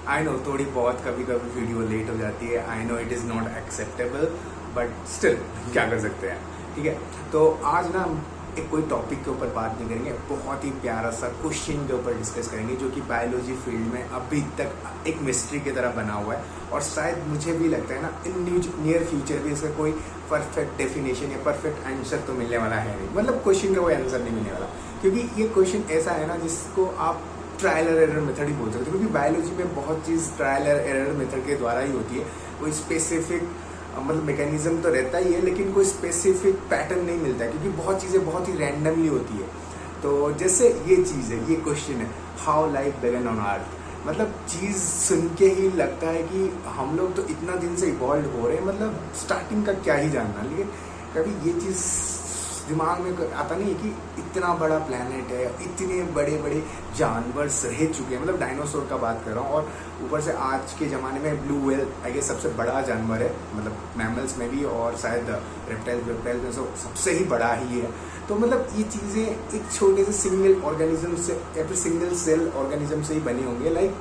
I know थोड़ी बहुत कभी कभी वीडियो लेट हो जाती है, I know it is not acceptable, but still क्या कर सकते हैं। ठीक है, तो आज ना हम एक कोई टॉपिक के ऊपर बात नहीं करेंगे, बहुत ही प्यारा सा क्वेश्चन के ऊपर डिस्कस करेंगे जो कि बायोलॉजी फील्ड में अभी तक एक मिस्ट्री की तरह बना हुआ है, और शायद मुझे भी लगता है ना इन नियर फ्यूचर भी इसका कोई परफेक्ट डेफिनेशन या परफेक्ट आंसर तो मिलने वाला है नहीं, मतलब क्वेश्चन का कोई आंसर नहीं मिलने वाला, क्योंकि ये क्वेश्चन ऐसा है ना जिसको आप ट्रायल और एरर मेथड ही बोल सकते हो, क्योंकि बायोलॉजी में बहुत चीज़ ट्रायल और एरर मेथड के द्वारा ही होती है। कोई स्पेसिफिक मतलब मैकेनिज्म तो रहता ही है, लेकिन कोई स्पेसिफिक पैटर्न नहीं मिलता है, क्योंकि बहुत चीज़ें बहुत ही रैंडमली होती है। तो जैसे ये चीज़ है, ये क्वेश्चन है, how life began on earth, मतलब चीज़ सुन के ही लगता है कि हम लोग तो इतना दिन से इवॉल्व हो रहे हैं, मतलब स्टार्टिंग का क्या ही जानना। लेकिन कभी ये चीज़ दिमाग में आता नहीं है कि इतना बड़ा प्लेनेट है, इतने बड़े बड़े जानवर रह चुके हैं, मतलब डायनासोर का बात कर रहा हूँ, और ऊपर से आज के ज़माने में ब्लू व्हेल आई गेस सबसे बड़ा जानवर है, मतलब मैमल्स में भी, और शायद रेप्टाइल में सबसे ही बड़ा ही है। तो मतलब ये चीज़ें एक छोटे से सिंगल ऑर्गेनिज्म से या फिर सिंगल सेल ऑर्गेनिज्म से ही बनी होंगी। लाइक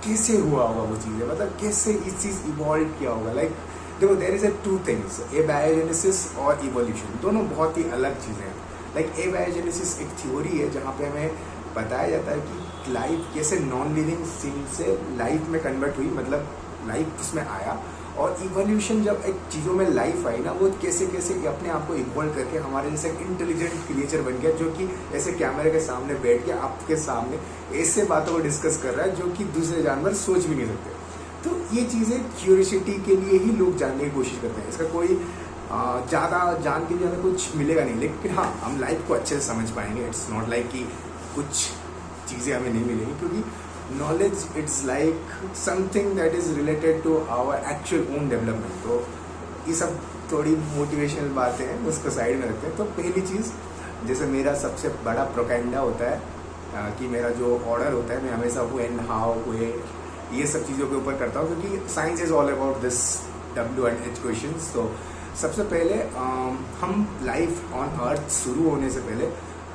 कैसे हुआ होगा वो चीज़ें, मतलब कैसे ये चीज़ इवॉल्व किया होगा। लाइक देखो, there is a two things, abiogenesis और इवोल्यूशन, दोनों बहुत ही अलग चीज़ें हैं। लाइक ए बायोजेनेसिस एक थ्योरी है जहाँ पे हमें बताया जाता है कि लाइफ कैसे नॉन लिविंग थिंग से लाइफ में कन्वर्ट हुई, मतलब लाइफ उसमें आया, और इवोल्यूशन जब एक चीज़ों में लाइफ आई ना, वो कैसे कैसे अपने आप को इवॉल्व करके हमारे जैसे इंटेलिजेंट क्रिएचर बन गया, जो कि ऐसे कैमरे के सामने बैठ के आपके सामने ऐसे बातों को डिस्कस कर रहा है जो कि दूसरे जानवर सोच भी नहीं सकते। तो ये चीज़ें क्यूरियोसिटी के लिए ही लोग जानने की कोशिश करते हैं, इसका कोई ज़्यादा जान के लिए हमें कुछ मिलेगा नहीं, लेकिन हाँ हम लाइफ को अच्छे से समझ पाएंगे। इट्स नॉट लाइक कि कुछ चीज़ें हमें नहीं मिलेंगी, क्योंकि knowledge it's like something that is related to our actual own development. तो ये सब थोड़ी मोटिवेशनल बातें हैं, उसको साइड में रखते हैं। तो पहली चीज़, जैसे मेरा सबसे बड़ा प्रोपेगेंडा होता है कि मेरा जो ऑर्डर होता है, मैं हमेशा व्हेन, हाउ, वेयर, ये सब चीज़ों के ऊपर करता हूँ, क्योंकि science is all about this W&H questions. तो सबसे पहले हम लाइफ ऑन अर्थ शुरू होने से पहले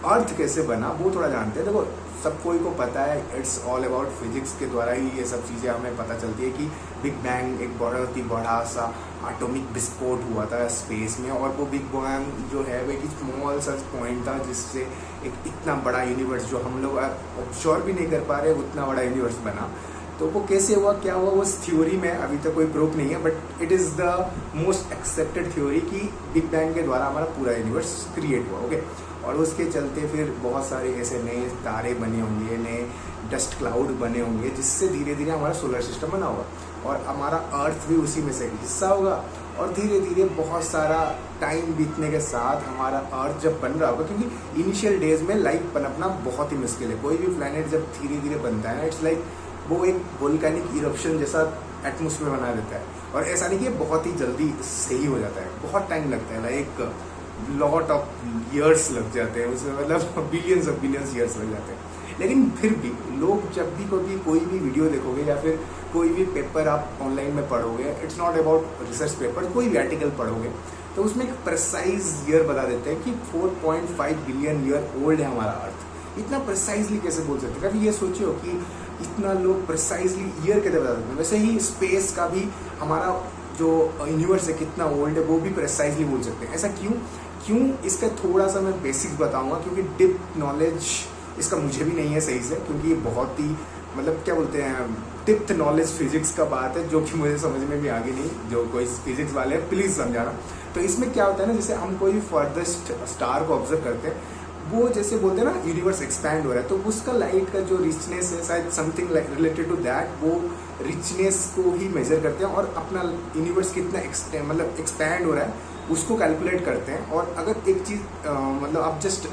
अर्थ कैसे बना वो थोड़ा जानते हैं। देखो, सब कोई को पता है, इट्स ऑल अबाउट फिजिक्स के द्वारा ही ये सब चीज़ें हमें पता चलती है कि बिग बैंग एक बहुत ही बड़ा सा एटॉमिक विस्फोट हुआ था स्पेस में, और वो बिग बैंग जो है वो एक स्मॉल सा पॉइंट था जिससे एक इतना बड़ा यूनिवर्स, जो हम लोग ऑब्जर्व भी नहीं कर पा रहे, उतना बड़ा यूनिवर्स बना। तो वो कैसे हुआ, क्या हुआ, उस थ्योरी में अभी तक कोई प्रूफ नहीं है, but it is the most accepted theory कि बिग बैंग के द्वारा हमारा पूरा यूनिवर्स क्रिएट हुआ। ओके, और उसके चलते फिर बहुत सारे ऐसे नए तारे बने होंगे, नए डस्ट क्लाउड बने होंगे, जिससे धीरे धीरे हमारा सोलर सिस्टम बना होगा, और हमारा अर्थ भी उसी में से हिस्सा होगा। और धीरे धीरे बहुत सारा टाइम बीतने के साथ हमारा अर्थ जब बन रहा होगा, क्योंकि इनिशियल डेज में लाइफ पनपना बहुत ही मुश्किल है। कोई भी प्लैनेट जब धीरे धीरे बनता है ना, इट्स लाइक वो एक वोल्केनिक इरप्शन जैसा एटमॉस्फेयर बना देता है, और ऐसा नहीं कि बहुत ही जल्दी सही हो जाता है, बहुत टाइम लगता है, लाइक लॉट ऑफ ईयर्स लग जाते हैं उसमें, मतलब बिलियंस ऑफ बिलियंस ईयर्स लग जाते हैं। लेकिन फिर भी लोग जब भी कोई भी वीडियो देखोगे या फिर कोई भी पेपर आप ऑनलाइन में पढ़ोगे, it's not about research paper, कोई भी आर्टिकल पढ़ोगे तो उसमें एक प्रिसाइज ईयर बता देते हैं कि 4.5 बिलियन ईयर ओल्ड है हमारा अर्थ। इतना प्रिसाइजली कैसे बोल सकते हैं? कभी ये सोचियो कि इतना लोग प्रिसाइजली ईयर कैसे बता सकते हैं। वैसे ही स्पेस का भी हमारा जो यूनिवर्स है कितना ओल्ड है वो भी प्रिसाइजली बोल सकते हैं। ऐसा क्यों इसका थोड़ा सा मैं बेसिक्स बताऊंगा, क्योंकि डिप नॉलेज इसका मुझे भी नहीं है सही से, क्योंकि ये बहुत ही मतलब क्या बोलते हैं डिप्थ नॉलेज फिजिक्स का बात है, जो कि मुझे समझ में भी आगे नहीं, जो कोई फिजिक्स वाले हैं प्लीज़ समझाना। तो इसमें क्या होता है ना, जैसे हम कोई फर्देस्ट स्टार को ऑब्जर्व करते हैं, वो जैसे बोलते हैं ना यूनिवर्स एक्सपैंड हो रहा है, तो उसका लाइट का जो रिचनेस है, शायद समथिंग रिलेटेड टू दैट, वो रिचनेस को ही मेजर करते हैं, और अपना यूनिवर्स कितना मतलब एक्सपैंड हो रहा है उसको कैलकुलेट करते हैं। और अगर एक चीज़ मतलब आप जस्ट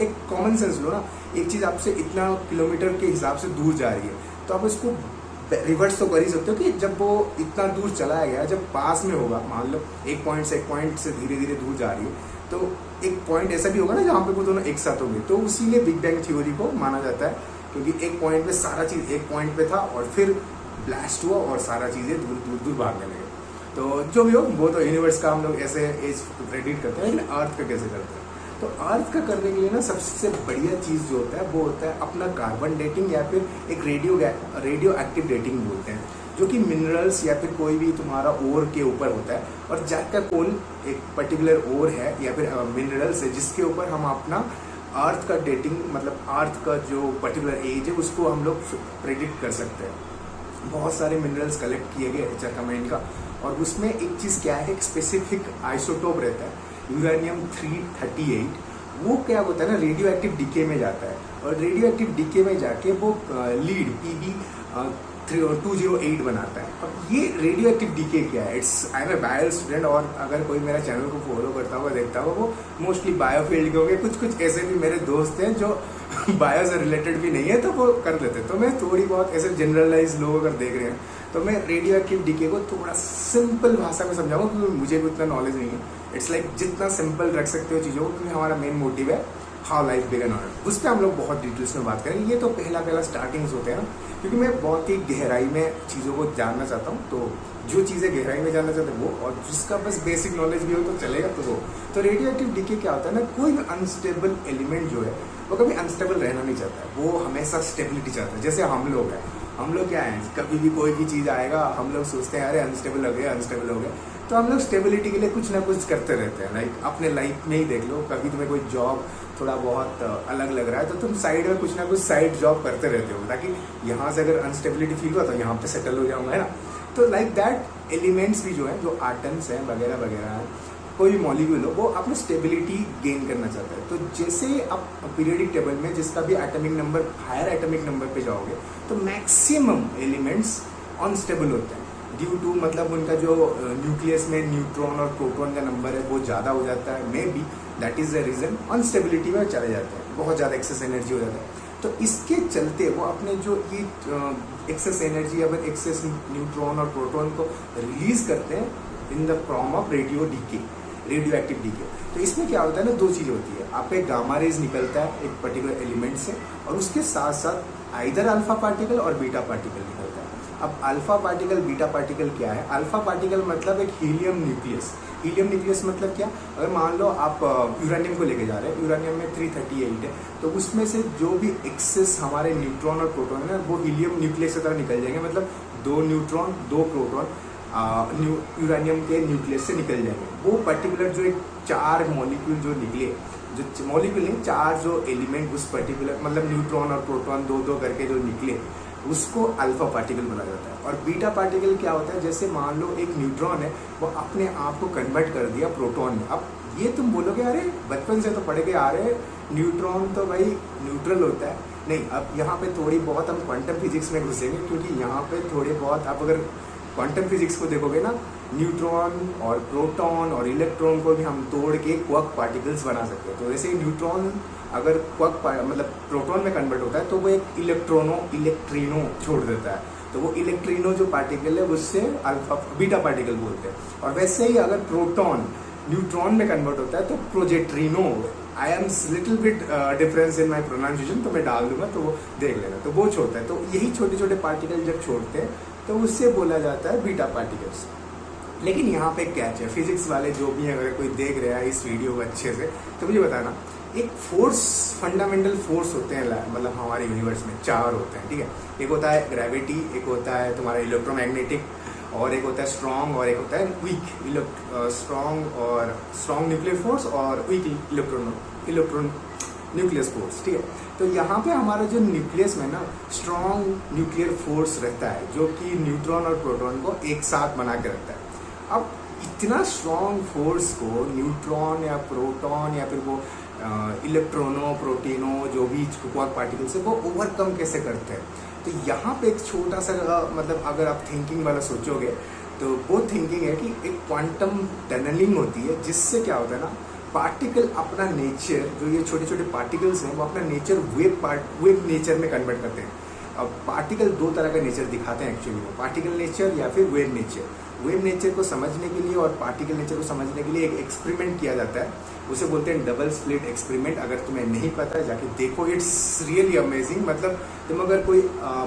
एक कॉमन सेंस लो ना, एक चीज़ आपसे इतना किलोमीटर के हिसाब से दूर जा रही है, तो आप इसको रिवर्स तो कर ही सकते हो कि जब वो इतना दूर चलाया गया, जब पास में होगा, मान लो एक पॉइंट से धीरे धीरे दूर जा रही है, तो एक पॉइंट ऐसा भी होगा ना जहाँ पे वो दोनों एक साथ होंगे। तो उसीलिए बिग बैंग थ्योरी को माना जाता है, क्योंकि एक पॉइंट पे सारा चीज़ एक पॉइंट पे था और फिर ब्लास्ट हुआ और सारा चीज़ें दूर दूर दूर भागने लगे। तो जो भी हो, वो तो यूनिवर्स का हम लोग ऐसे एज प्रेडिक्ट करते हैं, लेकिन अर्थ का कैसे करते हैं। तो अर्थ का करने के लिए ना सबसे बढ़िया चीज़ जो होता है वो होता है अपना कार्बन डेटिंग या फिर एक रेडियो एक्टिव डेटिंग बोलते हैं, जो कि मिनरल्स या फिर कोई भी तुम्हारा ओर के ऊपर होता है। और जैक का कोल एक पर्टिकुलर ओर है या फिर मिनरल्स है जिसके ऊपर हम अपना अर्थ का डेटिंग मतलब अर्थ का जो पर्टिकुलर एज है उसको हम लोग प्रेडिक्ट कर सकते हैं। बहुत सारे मिनरल्स कलेक्ट किए गए जर्कामाइन का, और उसमें एक चीज़ क्या है, एक स्पेसिफिक आइसोटोप रहता है यूरेनियम 338। वो क्या होता है ना, रेडियो एक्टिव डीके में जाता है, और रेडियो एक्टिव डीके में जाके वो लीड PB 208 बनाता है। अब ये रेडियो एक्टिव डीके क्या है, I am a bio student, और अगर कोई मेरा चैनल को फॉलो करता होगा देखता होगा वो मोस्टली बायो फील्ड के होंगे। कुछ ऐसे भी मेरे दोस्त हैं जो बायो से रिलेटेड भी नहीं है तो वो कर लेते हैं। तो मैं थोड़ी बहुत ऐसे जनरलाइज लोग अगर देख रहे हैं तो मैं रेडियो एक्टिव डीके को थोड़ा सिंपल भाषा में समझाऊंगा, क्योंकि मुझे भी उतना नॉलेज नहीं है। इट्स लाइक जितना सिंपल रख सकते हो चीज़ों को, क्योंकि हमारा मेन मोटिव है how life began on earth. उस पर हम लोग बहुत डिटेल्स में बात करेंगे। ये तो पहला स्टार्टिंग्स होते हैं ना, क्योंकि मैं बहुत ही गहराई में चीज़ों को जानना चाहता हूँ। तो जो चीज़ें गहराई में जानना चाहते हैं वो, और जिसका बस बेसिक नॉलेज भी हो तो चलेगा। तो रेडियो एक्टिव डीके क्या होता है ना, कोई भी अनस्टेबल एलिमेंट जो है वो कभी अनस्टेबल रहना नहीं चाहता है, वो हमेशा स्टेबिलिटी चाहता है। जैसे हम लोग हैं, हम लोग क्या है, कभी भी कोई भी चीज़ आएगा हम लोग सोचते हैं अरे अनस्टेबल हो गया। तो हम लोग स्टेबिलिटी के लिए कुछ ना कुछ करते रहते हैं। लाइक अपने लाइफ में ही देख लो, कभी तुम्हें कोई जॉब थोड़ा बहुत अलग लग रहा है तो तुम साइड में कुछ ना कुछ साइड जॉब करते रहते हो, ताकि यहाँ से अगर अनस्टेबिलिटी फील हुआ तो यहाँ पे सेटल हो जाऊंगा, है ना। तो लाइक दैट एलिमेंट्स भी जो है, जो आटम्स हैं वगैरह वगैरह है, कोई भी मॉलिक्यूल हो, वो अपनी स्टेबिलिटी गेन करना चाहता है। तो जैसे आप पीरियडिक टेबल में जिसका भी atomic number higher atomic number पे जाओगे तो मैक्सिमम एलिमेंट्स अनस्टेबल होते हैं, ड्यू टू मतलब उनका जो न्यूक्लियस में न्यूट्रॉन और प्रोटॉन का नंबर है वो ज़्यादा हो जाता है। Maybe that is the reason instability में चले जाते हैं, बहुत ज़्यादा एक्सेस एनर्जी हो जाता है। तो इसके चलते वो अपने जो ये एक्सेस एनर्जी या फिर एक्सेस न्यूट्रॉन और प्रोटॉन को रिलीज करते हैं in the form of radioactive decay. तो इसमें क्या होता है ना, दो चीज़ होती है, आप एक गामा रेज निकलता है एक पर्टिकुलर एलिमेंट से, और उसके साथ साथ आइदर अल्फा पार्टिकल और बीटा पार्टिकल निकलता है। अब अल्फा पार्टिकल बीटा पार्टिकल क्या है, अल्फा पार्टिकल मतलब एक हीलियम न्यूक्लियस मतलब क्या, अगर मान लो आप यूरेनियम को लेके जा रहे हैं, यूरेनियम में 338 है, तो उसमें से जो भी एक्सेस हमारे न्यूट्रॉन और प्रोटॉन है ना वो हीलियम न्यूक्लियस की तरह निकल जाएंगे, मतलब 2 न्यूट्रॉन 2 प्रोटॉन यूरेनियम के न्यूक्लियस से निकल जाएंगे। वो पर्टिकुलर जो एक 4 मॉलिक्यूल जो निकले, जो मॉलिक्यूल नहीं 4 जो एलिमेंट उस पर्टिकुलर मतलब न्यूट्रॉन और प्रोटॉन 2-2 करके जो निकले उसको अल्फा पार्टिकल बोला जाता है। और बीटा पार्टिकल क्या होता है, जैसे मान लो एक न्यूट्रॉन है वो अपने आप को कन्वर्ट कर दिया प्रोटॉन में। अब ये तुम बोलोगे अरे बचपन से तो पढ़े के आ रहे न्यूट्रॉन तो भाई न्यूट्रल होता है, नहीं। अब यहाँ पे थोड़ी बहुत हम क्वांटम फिजिक्स में घुसेंगे, क्योंकि यहाँ पे थोड़े बहुत आप अगर क्वांटम फिजिक्स को देखोगे ना, न्यूट्रॉन और प्रोटॉन और इलेक्ट्रॉन को भी हम तोड़ के क्वार्क पार्टिकल्स बना सकते हैं। तो वैसे ही न्यूट्रॉन अगर क्वार्क मतलब प्रोटॉन में कन्वर्ट होता है तो वो एक इलेक्ट्रिनो छोड़ देता है, तो वो इलेक्ट्रिनो जो पार्टिकल है उससे बीटा पार्टिकल बोलते हैं। और वैसे ही अगर प्रोटॉन न्यूट्रॉन में कन्वर्ट होता है तो प्रोजेट्रिनो, I am little bit difference in my pronunciation, तो मैं डाल दूंगा तो वो देख लेना, तो वो छोड़ता है। तो यही छोटे छोटे पार्टिकल जब छोड़ते हैं तो उससे बोला जाता है बीटा पार्टिकल्स। लेकिन यहाँ पे कैच है, फिजिक्स वाले जो भी हैं अगर कोई देख रहा है इस वीडियो को अच्छे से तो मुझे बताना, एक फोर्स फंडामेंटल फोर्स होते हैं मतलब हमारे यूनिवर्स में 4 होते हैं, ठीक है। एक होता है ग्रेविटी, एक होता है तुम्हारा इलेक्ट्रोमैग्नेटिक, और एक होता है स्ट्रॉन्ग, और एक होता है वीक स्ट्रॉन्ग न्यूक्लियर फोर्स और वीक इलेक्ट्रॉन न्यूक्लियस फोर्स, ठीक है। तो यहाँ पे हमारा जो न्यूक्लियस में ना स्ट्रॉन्ग न्यूक्लियर फोर्स रहता है जो कि न्यूट्रॉन और प्रोटॉन को एक साथ बना के रखता है। अब इतना स्ट्रॉन्ग फोर्स को न्यूट्रॉन या प्रोटॉन या फिर वो इलेक्ट्रॉनों प्रोटीनों जो भी क्वार्क पार्टिकल्स है वो ओवरकम कैसे करते हैं। तो यहाँ पे एक छोटा सा मतलब अगर आप थिंकिंग वाला सोचोगे तो वो थिंकिंग है कि एक क्वांटम टनलिंग होती है, जिससे क्या होता है ना, पार्टिकल अपना नेचर, जो ये छोटे छोटे पार्टिकल्स हैं वो अपना नेचर वेव नेचर में कन्वर्ट करते हैं। अब पार्टिकल 2 तरह का नेचर दिखाते हैं एक्चुअली, वो पार्टिकल नेचर या फिर वेव नेचर। वेव नेचर को समझने के लिए और पार्टिकल नेचर को समझने के लिए एक एक्सपेरिमेंट किया जाता है, उसे बोलते हैं डबल स्लिट एक्सपेरिमेंट। अगर तुम्हें नहीं पता है जाके देखो, इट्स रियली अमेजिंग। मतलब तुम अगर कोई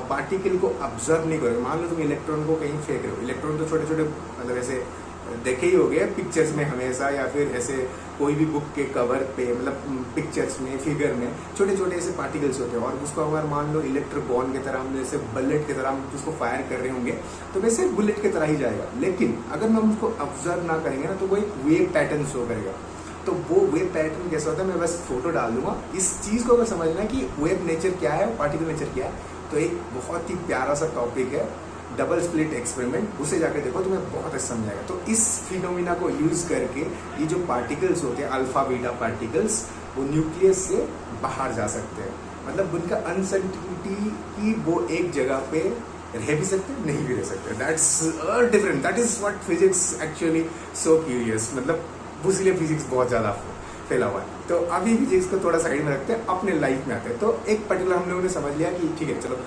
पार्टिकल को ऑब्जर्व नहीं करोगे, मान लो तुम इलेक्ट्रॉन को कहीं फेंक रहे हो, इलेक्ट्रॉन तो छोटे छोटे मतलब ऐसे देखे ही होंगे पिक्चर्स में हमेशा, या फिर ऐसे कोई भी बुक के कवर पे, मतलब पिक्चर्स में, फिगर में छोटे छोटे ऐसे पार्टिकल्स होते हैं, और उसको अगर मान लो इलेक्ट्रिक बॉल की तरह हम जैसे बुलेट की तरह हम उसको फायर कर रहे होंगे तो वैसे बुलेट की तरह ही जाएगा। लेकिन अगर हम उसको ऑब्जर्व ना करेंगे ना तो वो एक वेव पैटर्न शो करेगा। तो वो वेव पैटर्न कैसा होता है, मैं बस फोटो डाल दूंगा। इस चीज को अगर समझना कि वेव नेचर क्या है, पार्टिकल नेचर क्या है, तो एक बहुत ही प्यारा सा टॉपिक है डबल स्लिट एक्सपेरिमेंट, उसे जाकर देखो तुम्हें बहुत अच्छा समझाएगा। तो इस फिनोमिना को यूज करके ये जो पार्टिकल्स होते हैं अल्फा बीटा पार्टिकल्स, वो न्यूक्लियस से बाहर जा सकते हैं। मतलब उनका अनसर्टिनिटी की वो एक जगह पे रह भी सकते हैं, नहीं भी रह सकते। That's different, that is what physics actually so curious, मतलब इसलिए फिजिक्स बहुत ज्यादा फैला हुआ है। तो अभी फिजिक्स को थोड़ा साइड में रखते हैं, अपने लाइफ में आते हैं। तो एक पर्टिकुलर हम लोगों ने समझ लिया कि ठीक है, चलो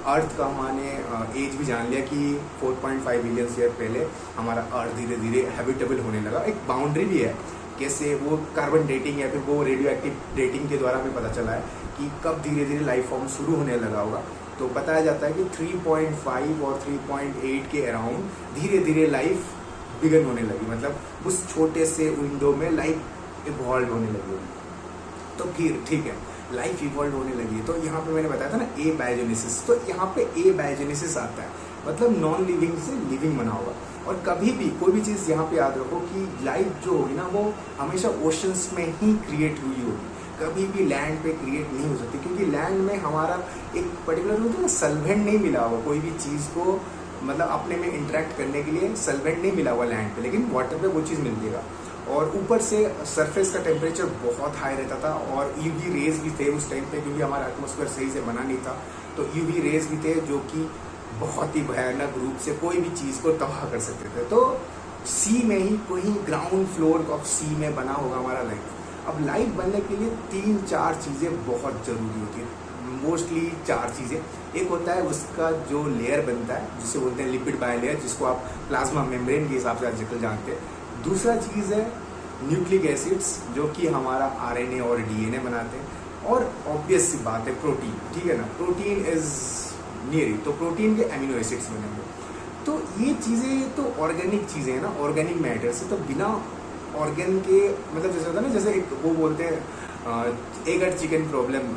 अर्थ का हमने एज भी जान लिया कि 4.5 बिलियन ईयर पहले हमारा अर्थ धीरे धीरे हैबिटेबल होने लगा। एक बाउंड्री भी है, कैसे वो कार्बन डेटिंग या फिर वो रेडियो एक्टिव डेटिंग के द्वारा भी पता चला है कि कब धीरे धीरे लाइफ फॉर्म शुरू होने लगा होगा। तो बताया जाता है कि 3.5 और 3.8 के अराउंड धीरे धीरे लाइफ बिगन होने लगी, मतलब उस छोटे से विंडो में लाइफ इवॉल्व होने लगी होगी। तो फिर ठीक है, लाइफ इवॉल्व होने लगी है। तो यहाँ पे मैंने बताया था ना ए बायोजेनेसिस, तो यहाँ पे ए बायोजेनेसिस आता है, मतलब नॉन लिविंग से लिविंग बना होगा। और कभी भी कोई भी चीज़ यहाँ पे याद रखो कि लाइफ जो होगी ना वो हमेशा ओशंस में ही क्रिएट हुई होगी, कभी भी लैंड पे क्रिएट नहीं हो सकती, क्योंकि लैंड में हमारा एक पर्टिकुलर होता है ना सल्वेंट नहीं मिला हुआ, कोई भी चीज़ को मतलब अपने में इंटरेक्ट करने के लिए सल्वेंट नहीं मिला हुआ लैंड पे, लेकिन वाटर पे वो चीज़ मिल जाएगा। और ऊपर से सरफेस का टेम्परेचर बहुत हाई रहता था, और यूवी रेज भी थे उस टाइम पे, क्योंकि हमारा एटमॉस्फेयर सही से बना नहीं था। तो यूवी रेज भी थे जो कि बहुत ही भयानक रूप से कोई भी चीज़ को तबाह कर सकते थे। तो सी में ही कोई ग्राउंड फ्लोर ऑफ सी में बना होगा हमारा लाइफ। अब लाइफ बनने के लिए 3-4 चीज़ें बहुत ज़रूरी होती है, मोस्टली 4 चीज़ें। एक होता है उसका जो लेयर बनता है जिसे बोलते हैं लिपिड बायलेयर, जिसको आप प्लाज्मा मेम्ब्रेन के हिसाब से आजकल जानते हैं। दूसरा चीज़ है न्यूक्लिक एसिड्स, जो कि हमारा आरएनए और डीएनए बनाते हैं। और ऑब्वियस सी बात है प्रोटीन, ठीक है ना, प्रोटीन इज नियर, तो प्रोटीन के अमीनो एसिड्स बनेंगे। तो ये चीज़ें तो ऑर्गेनिक चीज़ें हैं ना, ऑर्गेनिक मैटर से। तो बिना ऑर्गेन के मतलब जैसे होता है ना, जैसे एक वो बोलते हैं एग एंड चिकन प्रॉब्लम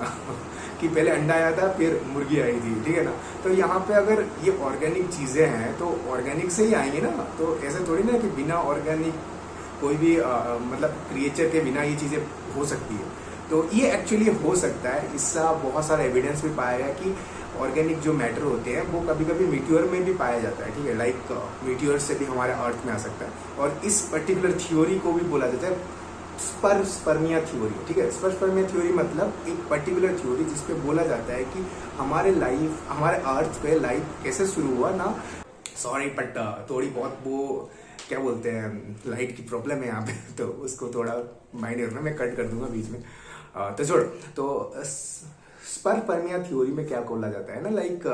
कि पहले अंडा आया था फिर मुर्गी आई थी, ठीक है ना। तो यहाँ पे अगर ये ऑर्गेनिक चीज़ें हैं तो ऑर्गेनिक से ही आएंगे ना। तो ऐसे थोड़ी ना कि बिना ऑर्गेनिक कोई भी मतलब क्रिएचर के बिना ये चीज़ें हो सकती है। तो ये एक्चुअली हो सकता है, इसका बहुत सारा एविडेंस भी पाया गया कि ऑर्गेनिक जो मैटर होते हैं वो कभी कभी मीटियोर में भी पाया जाता है, ठीक है। लाइक मीटियोर से भी हमारे अर्थ में आ सकता है। और इस पर्टिकुलर थ्योरी को भी बोला जाता है स्पर्मिया थ्योरी, ठीक है। स्पर्मिया थ्योरी मतलब एक पर्टिकुलर थ्योरी जिसपे बोला जाता है कि हमारे अर्थ पे लाइफ कैसे शुरू हुआ ना। सॉरी बट थोड़ी बहुत वो क्या बोलते हैं लाइट की प्रॉब्लम है यहाँ पे, तो उसको थोड़ा माइंड रखना, मैं कट कर दूंगा बीच में। तो छोड़। तो स्पर्मिया थ्योरी में क्या बोला जाता है ना, लाइक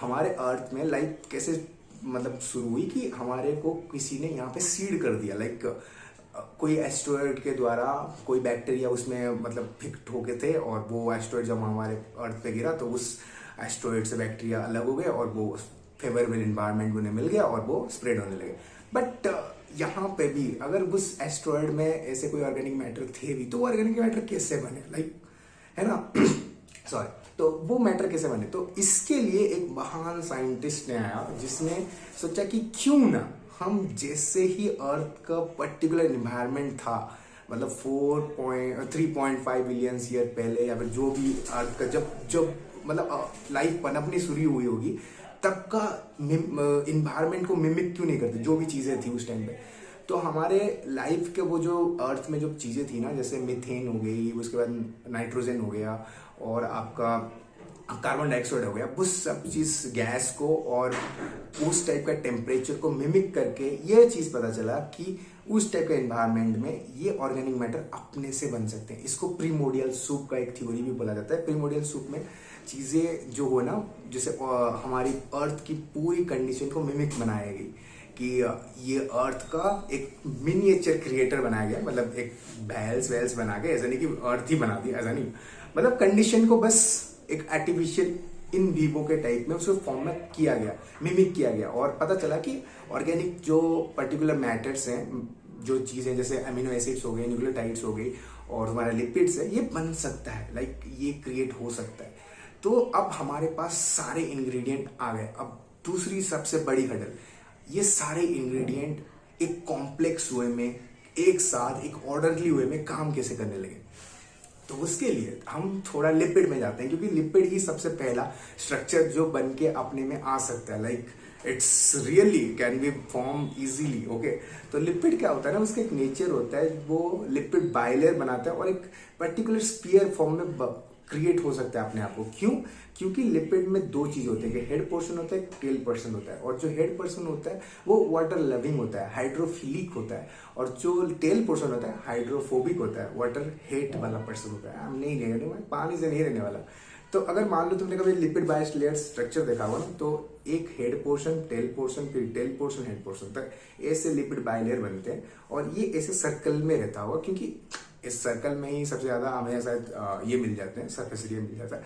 हमारे अर्थ में लाइफ कैसे मतलब शुरू हुई कि हमारे को किसी ने यहाँ पे सीड कर दिया। लाइक कोई एस्ट्रॉयड के द्वारा कोई बैक्टीरिया उसमें मतलब फिक्ट हो गए थे, और वो एस्ट्रॉयड जब हमारे अर्थ पे गिरा तो उस एस्ट्रॉयड से बैक्टीरिया अलग हो गए और वो फेवरेबल इन्वायरमेंट उन्हें मिल गया और वो स्प्रेड होने लगे। बट यहाँ पे भी अगर उस एस्ट्रॉयड में ऐसे कोई ऑर्गेनिक मैटर थे भी, तो ऑर्गेनिक मैटर कैसे बने, लाइक है ना सॉरी, तो वो मैटर कैसे बने। तो इसके लिए एक महान साइंटिस्ट ने आया जिसने सोचा कि क्यों ना हम जैसे ही अर्थ का पर्टिकुलर इन्वायरमेंट था, मतलब 3.5 बिलियन ईयर पहले, या फिर जो भी अर्थ का जब मतलब लाइफ पनपनी शुरू हुई होगी, तब का इन्वायरमेंट को मिमिक क्यों नहीं करते जो भी चीज़ें थी उस टाइम पे। तो हमारे लाइफ के वो जो अर्थ में जो चीज़ें थी ना, जैसे मीथेन हो गई, उसके बाद नाइट्रोजन हो गया, और आपका कार्बन डाइऑक्साइड हो गया, वो सब चीज़ गैस को और उस टाइप का टेम्परेचर को मिमिक करके ये चीज़ पता चला कि उस टाइप का एनवायरनमेंट में ये ऑर्गेनिक मैटर अपने से बन सकते हैं। इसको प्रीमोडियल सूप का एक थ्योरी भी बोला जाता है। प्रीमोडियल सूप में चीज़ें जो हो ना, जैसे हमारी अर्थ की पूरी कंडीशन को मिमिक बनाया गई कि ये अर्थ का एक मिनिएचर क्रिएटर बनाया गया, मतलब एक बैल्स वेल्स बना के, ऐसा नहीं कि अर्थ ही बना दिया, ऐसा नहीं, मतलब कंडीशन को बस एक आर्टिफिशियल इन वीवो के टाइप में उसको फॉर्म में किया गया, मिमिक किया गया, और पता चला कि ऑर्गेनिक जो पर्टिकुलर मैटर्स हैं, जो चीज़ें जैसे अमीनो एसिड्स हो गए, न्यूक्लियोटाइड्स हो गई और हमारा लिपिड्स है, ये बन सकता है, लाइक ये क्रिएट हो सकता है। तो अब हमारे पास सारे इंग्रेडिएंट आ गए। अब दूसरी सबसे बड़ी हडल, ये सारे इंग्रेडिएंट एक कॉम्प्लेक्स वे में एक साथ एक ऑर्डरली वे में काम कैसे करने लगे। तो उसके लिए हम थोड़ा लिपिड में जाते हैं, क्योंकि लिपिड ही सबसे पहला स्ट्रक्चर जो बन के अपने में आ सकता है, like it's really can be form easily. Okay, तो लिपिड क्या होता है ना, उसका एक नेचर होता है, वो लिपिड बाइलेयर बनाता है और एक पर्टिकुलर स्पीयर फॉर्म में क्रिएट हो सकता है अपने आप को। क्यों? क्योंकि लिपिड में दो चीज होते हैं, कि हेड पोर्शन होता है, टेल पोर्शन होता है। और जो हेड पोर्शन होता है वो वाटर लविंग होता है, हाइड्रोफिलिक होता है, और जो टेल पोर्शन होता है हाइड्रोफोबिक होता है, वाटर हेट वाला पर्सन होता है। हम नहीं रहने वाला, पानी से नहीं रहने वाला। तो अगर मान लो तुमने कभी लिपिड बाइलेयर स्ट्रक्चर देखा होगा ना, तो एक हेड पोर्शन, टेल पोर्शन, फिर टेल पोर्शन, हेड पोर्शन तक ऐसे लिपिड बाइलेयर बनते हैं, और ये ऐसे सर्कल में रहता होगा, क्योंकि इस सर्कल में ही सबसे ज्यादा हमें शायद ये मिल जाते हैं, सरफेस एरिया मिल जाता है।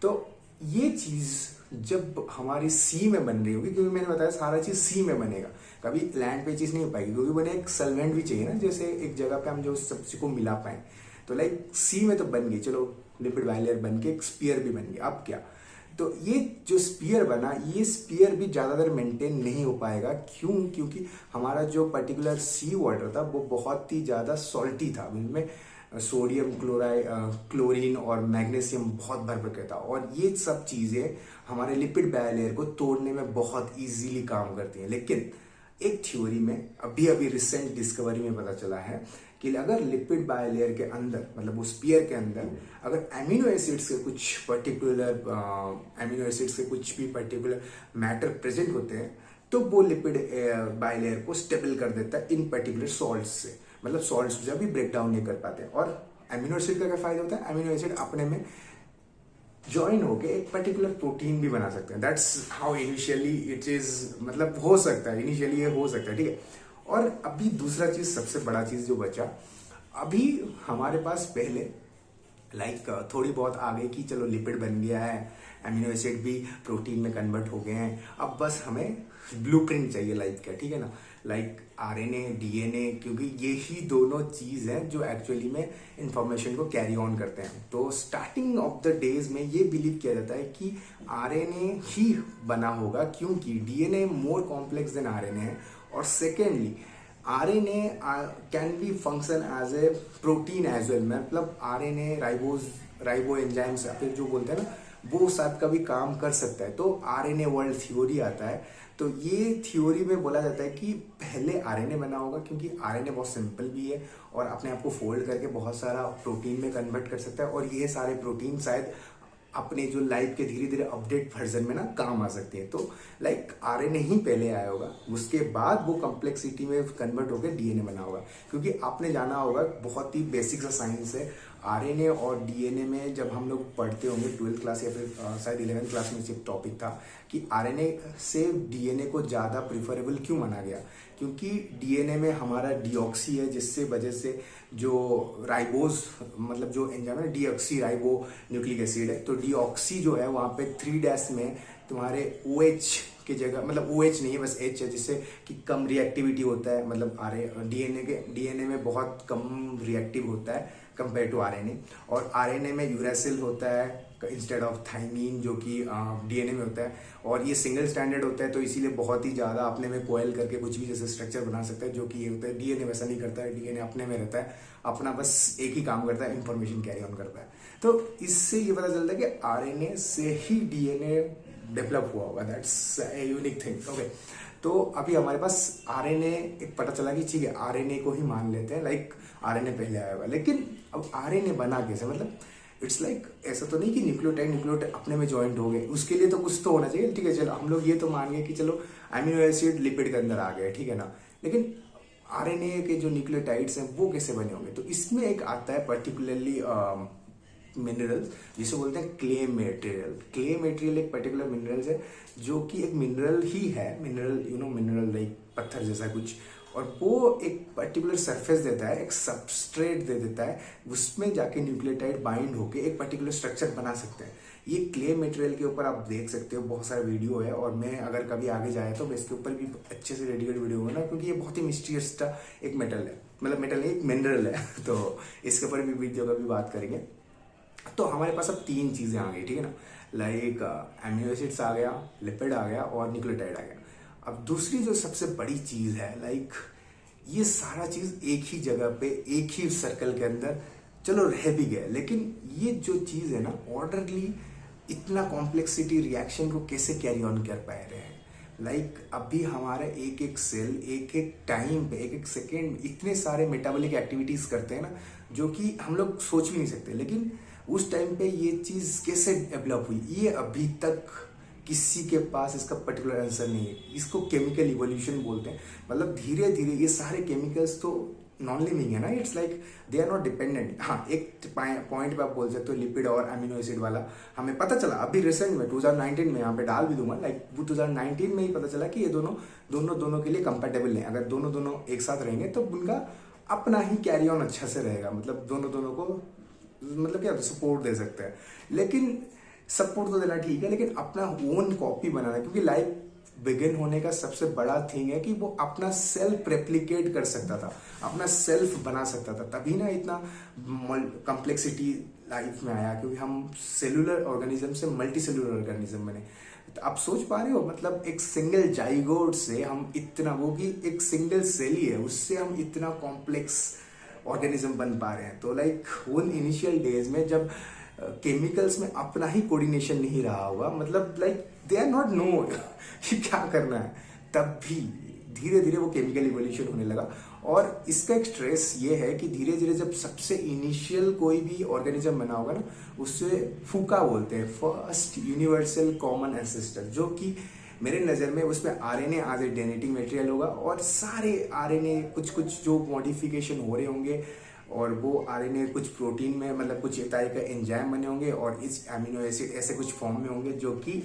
तो ये चीज जब हमारी सी में बन रही होगी, क्योंकि मैंने बताया सारा चीज सी में बनेगा, कभी लैंड पे चीज नहीं हो पाएगी, क्योंकि बने एक सॉल्वेंट भी चाहिए ना, जैसे एक जगह पे हम जो सब्जी को मिला पाए। तो लाइक सी में तो बन गई, चलो लिपिड बाइलेयर बन के एक स्पीयर भी बन गया। अब क्या, तो ये जो स्पीयर बना, ये स्पीयर भी ज्यादातर मेंटेन नहीं हो पाएगा। क्यों? क्योंकि हमारा जो पर्टिकुलर सी वाटर था वो बहुत ही ज्यादा सॉल्टी था, जिनमें सोडियम क्लोराइड, क्लोरीन और मैग्नीशियम बहुत भर के था, और ये सब चीजें हमारे लिपिड बाइलेयर को तोड़ने में बहुत इजीली काम करती हैं। लेकिन एक थ्योरी में अभी अभी रिसेंट डिस्कवरी में पता चला है कि अगर लिपिड बाइलेयर के अंदर, मतलब वो स्पीयर के अंदर, अगर अमीनो एसिड्स के कुछ पर्टिकुलर मैटर प्रेजेंट होते हैं, तो वो लिपिड बाइलेयर को स्टेबल कर देता है इन पर्टिकुलर सॉल्ट्स से, मतलब सॉल्ट्स जब भी ब्रेक डाउन नहीं कर पाते। और अमीनो एसिड का क्या फायदा होता है, अमीनो एसिड अपने में ज्वाइन होके एक पर्टिकुलर प्रोटीन भी बना सकते हैं। That's how initially it is, मतलब हो सकता है, इनिशियली ये हो सकता है, ठीक है। और अभी दूसरा चीज, सबसे बड़ा चीज जो बचा, अभी हमारे पास पहले लाइक थोड़ी बहुत आगे की, चलो लिपिड बन गया है, अमीनो एसिड भी प्रोटीन में कन्वर्ट हो गए हैं, अब बस हमें ब्लूप्रिंट चाहिए लाइफ का, ठीक है ना, लाइक आरएनए, डीएनए, क्योंकि ये ही दोनों चीज हैं जो एक्चुअली में इंफॉर्मेशन को कैरी ऑन करते हैं। तो स्टार्टिंग ऑफ द डेज में ये बिलीव किया जाता है कि आरएनए ही बना होगा, क्योंकि DNA more complex than RNA है, और secondly RNA can be function as a protein as well, मतलब आरएनए राइबो एंजाइम्स फिर जो बोलते हैं ना, वो सब का भी काम कर सकता है। तो आरएनए वर्ल्ड थ्योरी आता है। तो ये थ्योरी में बोला जाता है कि पहले आरएनए बना होगा, क्योंकि आरएनए बहुत सिंपल भी है और अपने आप को फोल्ड करके बहुत सारा प्रोटीन में कन्वर्ट कर सकता है, और ये सारे प्रोटीन शायद अपने जो लाइफ के धीरे धीरे अपडेट वर्जन में ना काम आ सकती है। तो लाइक आरएनए ही पहले आया होगा, उसके बाद वो कॉम्प्लेक्सिटी में कन्वर्ट होकर डीएनए बना होगा। क्योंकि आपने जाना होगा, बहुत ही बेसिक सा साइंस है, आरएनए और डीएनए में जब हम लोग पढ़ते होंगे 12th क्लास या फिर शायद 11th क्लास में सिर्फ टॉपिक था कि आरएनए से डीएनए को ज़्यादा प्रिफरेबल क्यों माना गया, क्योंकि डीएनए में हमारा डीऑक्सी है, जिससे वजह से जो राइबोज, मतलब जो एंजाइम है डीऑक्सी राइबो न्यूक्लिक एसिड है, तो डीऑक्सी जो है वहाँ पे 3' में तुम्हारे OH की जगह, मतलब OH नहीं है, बस H है, जिससे कि कम रिएक्टिविटी होता है, मतलब डीएनए में बहुत कम रिएक्टिव होता है कंपेयर टू आरएनए। और आरएनए में यूरासिल होता है इंस्टेड ऑफ थाइमीन, जो कि डीएनए में होता है, और ये सिंगल स्टैंडर्ड होता है, तो इसीलिए बहुत ही ज़्यादा अपने में कोयल करके कुछ भी जैसे स्ट्रक्चर बना सकता है, जो कि ये होता है। डीएनए वैसा नहीं करता है, डीएनए अपने में रहता है, अपना बस एक ही काम करता है, इंफॉर्मेशन कैरी ऑन करता है। तो इससे ये पता चलता है कि आरएनए से ही डीएनए डेवलप हुआ होगा। That's a unique thing. Okay, तो अभी हमारे पास आरएनए एक पता चला कि ठीक है, आरएनए को ही मान लेते हैं, लाइक आरएनए पहले आया होगा। लेकिन अब आरएनए बना कैसे, मतलब इट्स लाइक ऐसा तो नहीं कि न्यूक्लियोटाइड अपने में ज्वाइंट हो गए, उसके लिए तो कुछ तो होना चाहिए। ठीक है, चलो हम लोग ये तो मान गए कि चलो अमीनो एसिड लिपिड के अंदर आ गए, ठीक है ना, लेकिन आरएनए के जो न्यूक्लियोटाइड्स हैं वो कैसे बने होंगे। तो इसमें एक आता है पर्टिकुलरली मिनरल्स, जिसे बोलते हैं क्ले मटेरियल। क्ले मटेरियल एक पर्टिकुलर मिनरल्स है, जो कि एक मिनरल ही है, मिनरल लाइक पत्थर जैसा कुछ, और वो एक पर्टिकुलर सरफेस देता है, एक सबस्ट्रेट दे देता है, उसमें जाके न्यूक्लियोटाइड बाइंड होके एक पर्टिकुलर स्ट्रक्चर बना सकते हैं। ये क्ले मटेरियल के ऊपर आप देख सकते हो बहुत सारा वीडियो है, और मैं अगर कभी आगे जाए तो मैं इसके ऊपर भी अच्छे से डेडिकेट वीडियो होगा ना, क्योंकि ये बहुत ही मिस्टीरियस एक मेटल है, मतलब मेटल नहीं, एक मिनरल है। तो इसके ऊपर भी वीडियो का भी बात करेंगे। तो हमारे पास अब 3 चीज़ें आ गई, ठीक है ना, लाइक एमिनो एसिड्स आ गया, लिपिड आ गया और न्यूक्लियोटाइड आ गया। अब दूसरी जो सबसे बड़ी चीज़ है, लाइक ये सारा चीज़ एक ही जगह पे एक ही सर्कल के अंदर चलो रह भी गए, लेकिन ये जो चीज़ है ना ऑर्डरली इतना कॉम्प्लेक्सिटी रिएक्शन को कैसे कैरी ऑन कर पा रहे हैं। लाइक अभी हमारा एक एक सेल एक एक टाइम पे एक एक सेकेंड इतने सारे मेटाबॉलिक एक्टिविटीज करते हैं ना, जो कि हम लोग सोच भी नहीं सकते। लेकिन उस टाइम पे ये चीज़ कैसे डेवलप हुई, ये अभी तक किसी के पास इसका पर्टिकुलर आंसर नहीं है। इसको केमिकल इवोल्यूशन बोलते हैं। मतलब धीरे धीरे ये सारे केमिकल्स तो नॉन लिविंग है ना, it's like they are not dependent. हाँ, एक पॉइंट पे आप बोल सकते हो लिपिड और अमीनो एसिड वाला हमें पता चला अभी रिसेंट में 2019 में, यहाँ पे डाल भी दूंगा, लाइक 2019 में ही पता चला कि ये दोनों के लिए कंपेटेबल नहीं। अगर दोनों एक साथ रहेंगे तो उनका अपना ही कैरी ऑन अच्छा से रहेगा, मतलब दोनों को मतलब क्या सपोर्ट दे सकते हैं। लेकिन सपोर्ट तो देना ठीक है, लेकिन अपना ओन कॉपी बनाना, क्योंकि लाइफ बिगिन होने का सबसे बड़ा थिंग है कि वो अपना सेल्फ रेप्लिकेट कर सकता था, अपना सेल्फ बना सकता था, तभी ना इतना कॉम्प्लेक्सिटी लाइफ में आया, क्योंकि हम सेलुलर ऑर्गेनिज्म से मल्टी सेलुलर ऑर्गेनिज्म बने। तो आप सोच पा रहे हो, मतलब एक सिंगल जाइगोट से हम इतना, वो भी एक सिंगल सेल ही है, उससे हम इतना कॉम्प्लेक्स ऑर्गेनिज्म बन पा रहे हैं। तो लाइक उन इनिशियल डेज में जब केमिकल्स में अपना ही कोऑर्डिनेशन नहीं रहा होगा, मतलब like they are not know कि क्या करना है, तब भी धीरे धीरे वो केमिकल इवोल्यूशन होने लगा। और इसका एक स्ट्रेस ये है कि धीरे धीरे जब सबसे इनिशियल कोई भी ऑर्गेनिज्म बना होगा ना, उससे फूका बोलते हैं, फर्स्ट यूनिवर्सल कॉमन एंसेस्टर, जो कि मेरे नज़र में उसमें आरएनए आज ए जेनेटिक मटेरियल होगा, और सारे आरएनए कुछ जो मॉडिफिकेशन हो रहे होंगे, और वो आरएनए कुछ प्रोटीन में, मतलब कुछ तरह का एंजाइम बने होंगे, और इस एमिनो एसिड ऐसे कुछ फॉर्म में होंगे जो कि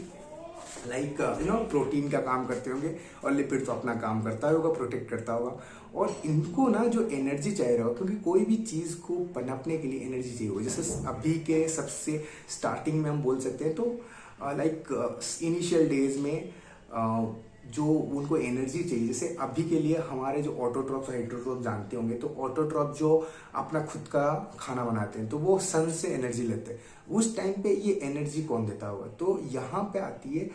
लाइक प्रोटीन का काम करते होंगे, और लिपिड तो अपना काम करता होगा, प्रोटेक्ट करता होगा। और इनको ना जो एनर्जी चाहिए होगा, क्योंकि कोई भी चीज़ को पनपने के लिए एनर्जी चाहिए होगा। जैसे अभी के सबसे स्टार्टिंग में हम बोल सकते हैं, तो लाइक इनिशियल डेज में जो उनको एनर्जी चाहिए, जैसे अभी के लिए हमारे जो ऑटोट्रॉप्स और हेटरोट्रॉप जानते होंगे, तो ऑटोट्रॉप जो अपना खुद का खाना बनाते हैं, तो वो सन से एनर्जी लेते हैं। उस टाइम पे ये एनर्जी कौन देता होगा? तो यहाँ पे आती है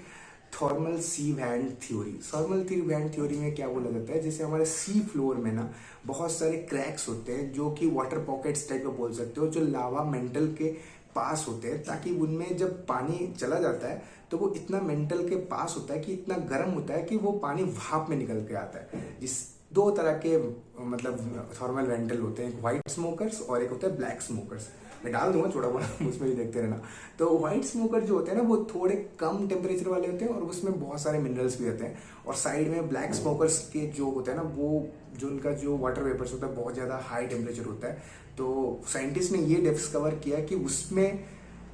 थर्मल सी वैन थ्योरी। थर्मल सी वैन थ्योरी में क्या बोला जाता है, जैसे हमारे सी फ्लोर में ना बहुत सारे क्रैक्स होते हैं, जो कि वाटर पॉकेट्स टाइप का बोल सकते हो, जो लावा मेंटल के पास होते हैं, ताकि उनमें जब पानी चला जाता है तो वो इतना मेंटल के पास होता है कि इतना गर्म होता है कि वो पानी भाप में निकल के आता है। जिस 2 तरह के मतलब थर्मल वेंटल होते हैं, एक व्हाइट स्मोकर्स और एक होता है ब्लैक स्मोकर्स। मैं डाल दूंगा छोटा मोटा, उसमें भी देखते रहना। तो व्हाइट स्मोकर जो होते हैं ना, वो थोड़े कम टेम्परेचर वाले होते हैं, और उसमें बहुत सारे मिनरल्स भी होते हैं। और साइड में ब्लैक स्मोकर्स के जो होते हैं ना, वो जो उनका जो वाटर वेपर्स होता है बहुत ज़्यादा हाई टेम्परेचर होता है। तो साइंटिस्ट ने ये डिस्कवर किया कि उसमें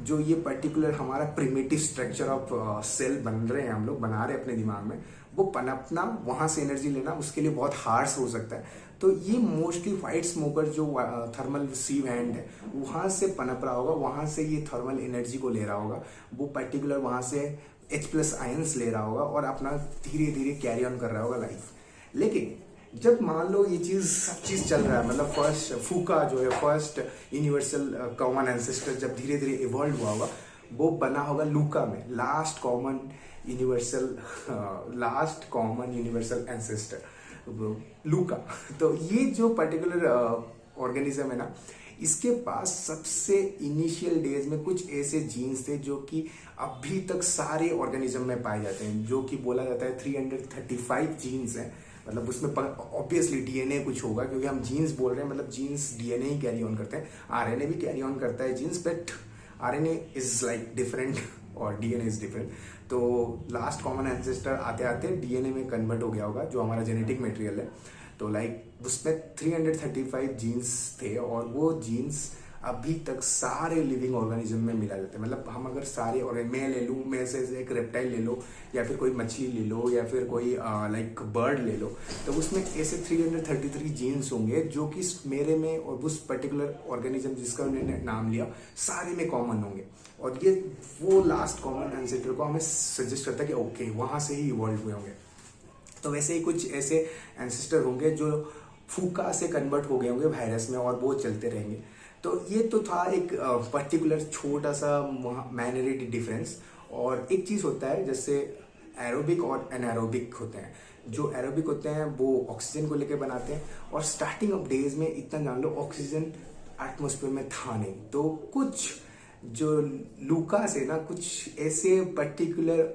जो ये पर्टिकुलर हमारा प्रिमिटिव स्ट्रक्चर ऑफ सेल बन रहे हैं, हम लोग बना रहे हैं अपने दिमाग में, वो पनपना, वहाँ से एनर्जी लेना उसके लिए बहुत हार्श हो सकता है। तो ये मोस्टली व्हाइट स्मोकर जो थर्मल सी वैंड है, वहाँ से पनप रहा होगा, वहाँ से ये थर्मल एनर्जी को ले रहा होगा, वो पर्टिकुलर वहाँ से H+ आयंस ले रहा होगा, और अपना धीरे धीरे कैरी ऑन कर रहा होगा लाइफ। लेकिन जब मान लो ये सब चीज़ चल रहा है, मतलब फर्स्ट फूका जो है, फर्स्ट यूनिवर्सल कॉमन एंसेस्टर जब धीरे धीरे इवॉल्व हुआ होगा, वो बना होगा लूका में, लास्ट कॉमन यूनिवर्सल एंसेस्टर लूका। तो ये जो पर्टिकुलर ऑर्गेनिज्म है ना, इसके पास सबसे इनिशियल डेज में कुछ ऐसे जीन्स थे जो कि अभी तक सारे ऑर्गेनिज्म में पाए जाते हैं, जो कि बोला जाता है 335 जीन्स हैं। मतलब उसमें ऑब्वियसली डीएनए कुछ होगा, क्योंकि हम जीन्स बोल रहे हैं, मतलब जीन्स डीएनए ही कैरी ऑन करते हैं, आरएनए भी कैरी ऑन करता है genes, but RNA is like different और डीएनए इज डिफरेंट। तो लास्ट कॉमन एंसेस्टर आते आते डीएनए में कन्वर्ट हो गया होगा, जो हमारा जेनेटिक मटेरियल है। तो लाइक उसमें 335 जीन्स थे, और वो जीन्स अभी तक सारे लिविंग ऑर्गेनिज्म में मिला जाता है। मतलब हम अगर सारे मैं ले लूँ, मैं से एक रेप्टाइल ले लो, या फिर कोई मछली ले लो, या फिर कोई लाइक बर्ड ले लो, तो उसमें ऐसे 333 जीन्स होंगे जो कि मेरे में और उस पर्टिकुलर ऑर्गेनिज्म जिसका उन्होंने नाम लिया सारे में कॉमन होंगे। और ये वो लास्ट कॉमन एंसेस्टर को हमें सजेस्ट करता है कि ओके वहाँ से ही इवॉल्व हुए होंगे। तो वैसे ही कुछ ऐसे एंसेस्टर होंगे जो फूका से कन्वर्ट हो गए होंगे वायरस में, और वो चलते रहेंगे। तो ये तो था एक पर्टिकुलर छोटा सा माइनॉरिटी डिफरेंस। और एक चीज़ होता है जैसे एरोबिक और एनारोबिक होते हैं। जो एरोबिक होते हैं वो ऑक्सीजन को लेकर बनाते हैं, और स्टार्टिंग ऑफ डेज में इतना जान लो ऑक्सीजन एटमॉस्फेयर में था नहीं। तो कुछ जो लूका से ना कुछ ऐसे पर्टिकुलर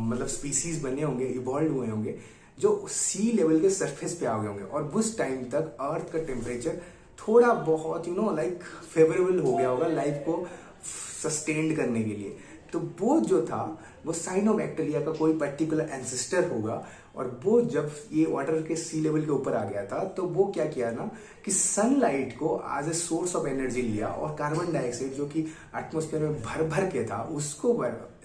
मतलब स्पीसीज बने होंगे, इवॉल्व हुए होंगे जो सी लेवल के सरफेस पे आ गए होंगे, और उस टाइम तक अर्थ का टेम्परेचर थोड़ा बहुत लाइक फेवरेबल हो गया होगा लाइफ को सस्टेन्ड करने के लिए। तो वो जो था वो साइनोबैक्टीरिया का कोई पर्टिकुलर एंसेस्टर होगा, और वो जब ये वाटर के सी लेवल के ऊपर आ गया था तो वो क्या किया ना कि सनलाइट को as a source of energy लिया, और कार्बन डाइऑक्साइड जो कि एटमॉस्फेयर में भर भर के था उसको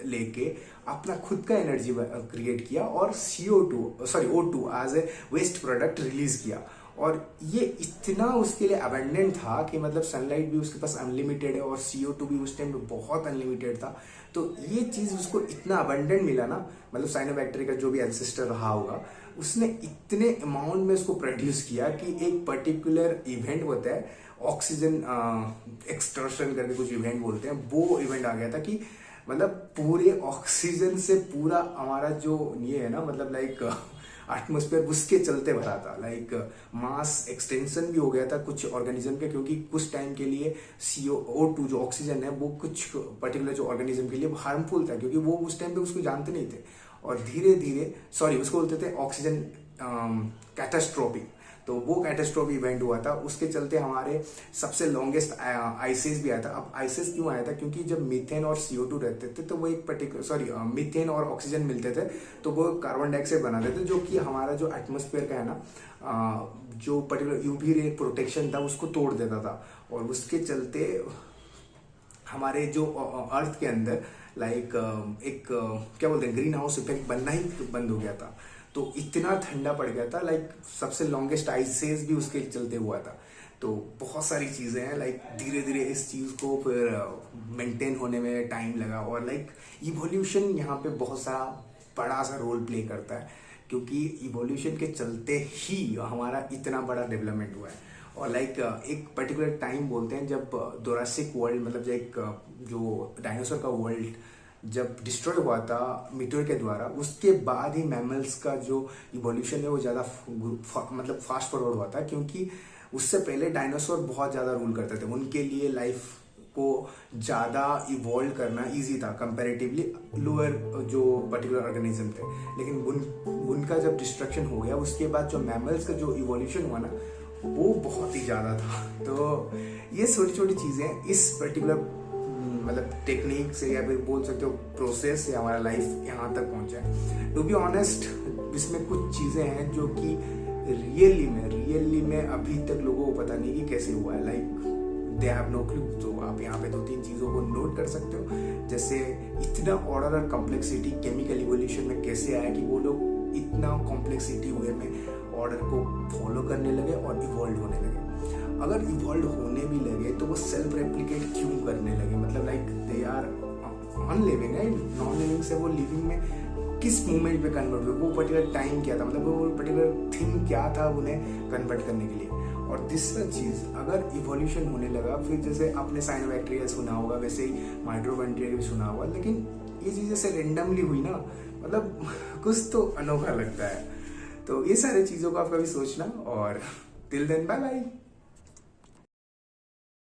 लेके अपना खुद का एनर्जी क्रिएट किया, और O2 as a waste product release किया। और ये इतना उसके लिए अबेंडेंट था कि मतलब सनलाइट भी उसके पास अनलिमिटेड है, और CO2 भी उस टाइम पे बहुत अनलिमिटेड था। तो ये चीज़ उसको इतना अबेंडेंट मिला ना, मतलब साइनोबैक्टीरिया का जो भी एंसेस्टर रहा होगा उसने इतने अमाउंट में उसको प्रोड्यूस किया कि एक पर्टिकुलर इवेंट होता है ऑक्सीजन एक्सट्रैक्शन करके कुछ इवेंट बोलते हैं, वो इवेंट आ गया था कि मतलब पूरे ऑक्सीजन से पूरा हमारा जो ये है ना मतलब लाइक एटमॉस्फेयर उसके चलते भरा था। लाइक मास एक्सटेंशन भी हो गया था कुछ ऑर्गेनिज्म के, क्योंकि कुछ टाइम के लिए CO2 जो ऑक्सीजन है वो कुछ पर्टिकुलर जो ऑर्गेनिज्म के लिए हार्मफुल था, क्योंकि वो उस टाइम पे उसको जानते नहीं थे, और धीरे धीरे उसको बोलते थे ऑक्सीजन कैटास्ट्रोफी। तो वो कैटास्ट्रोफी इवेंट हुआ था, उसके चलते हमारे सबसे लॉन्गेस्ट आइसेस भी आया था। अब आइसेस क्यों आया था, क्योंकि जब मीथेन और CO2 रहते थे तो वो एक पर्टिकुलर मीथेन और ऑक्सीजन मिलते थे तो वो कार्बन डाइऑक्साइड बनाते थे, जो कि हमारा जो एटमॉस्फेयर का है ना जो पर्टिकुलर UV रे प्रोटेक्शन था उसको तोड़ देता था, और उसके चलते हमारे जो अर्थ के अंदर लाइक एक क्या बोलते हैं ग्रीन हाउस इफेक्ट बनना ही बंद हो गया था। तो इतना ठंडा पड़ गया था, लाइक सबसे लॉन्गेस्ट आइसेस भी उसके चलते हुआ था। तो बहुत सारी चीज़ें हैं, लाइक धीरे धीरे इस चीज़ को फिर मेंटेन होने में टाइम लगा, और लाइक इवोल्यूशन यहाँ पे बहुत सारा बड़ा सा रोल प्ले करता है, क्योंकि इवोल्यूशन के चलते ही हमारा इतना बड़ा डेवलपमेंट हुआ है। और लाइक एक पर्टिकुलर टाइम बोलते हैं जब जोरासिक वर्ल्ड मतलब जो डायनासोर का वर्ल्ड जब डिस्ट्रॉय हुआ था मीटोर के द्वारा, उसके बाद ही मैमल्स का जो इवोल्यूशन है वो ज़्यादा मतलब फास्ट फॉरवर्ड हुआ था, क्योंकि उससे पहले डायनासोर बहुत ज़्यादा रूल करते थे, उनके लिए लाइफ को ज़्यादा इवॉल्व करना इजी था कंपैरेटिवली लोअर जो पर्टिकुलर ऑर्गेनिज्म थे। लेकिन उनका जब डिस्ट्रक्शन हो गया उसके बाद जो मैमल्स का जो इवोल्यूशन हुआ ना वो बहुत ही ज़्यादा था। तो ये छोटी छोटी चीज़ें इस पर्टिकुलर मतलब टेक्निक से या फिर बोल सकते हो प्रोसेस से हमारा लाइफ यहाँ तक पहुँचा है। टू बी ऑनेस्ट इसमें कुछ चीज़ें हैं जो कि रियली में अभी तक लोगों को पता नहीं कि कैसे हुआ है, like they have no clue. तो आप यहाँ पे 2-3 चीज़ों को नोट कर सकते हो, जैसे इतना ऑर्डर और कॉम्प्लेक्सिटी केमिकल इवोल्यूशन में कैसे आया कि वो लोग इतना कॉम्प्लेक्सिटी हुए में ऑर्डर को फॉलो करने लगे और इवॉल्व होने लगे। अगर इवॉल्व होने भी लगे तो वो सेल्फ रेप्लिकेट क्यों करने लगे, मतलब like they are non living है, नॉन लिविंग से वो लिविंग में किस मोमेंट पे कन्वर्ट हुए, वो पर्टिकुलर टाइम क्या था, मतलब वो पर्टिकुलर थिंग क्या था उन्हें कन्वर्ट करने के लिए। और तीसरा चीज़, अगर इवोल्यूशन होने लगा फिर जैसे आपने साइनोबैक्टीरिया सुना होगा वैसे ही माइटोकॉन्ड्रिया भी सुना होगा, लेकिन ये चीज़ जैसे रेंडमली हुई ना, मतलब कुछ तो अनोखा लगता है। तो ये सारी चीज़ों को आप कभी सोचना, और टिल देन बाय बाय।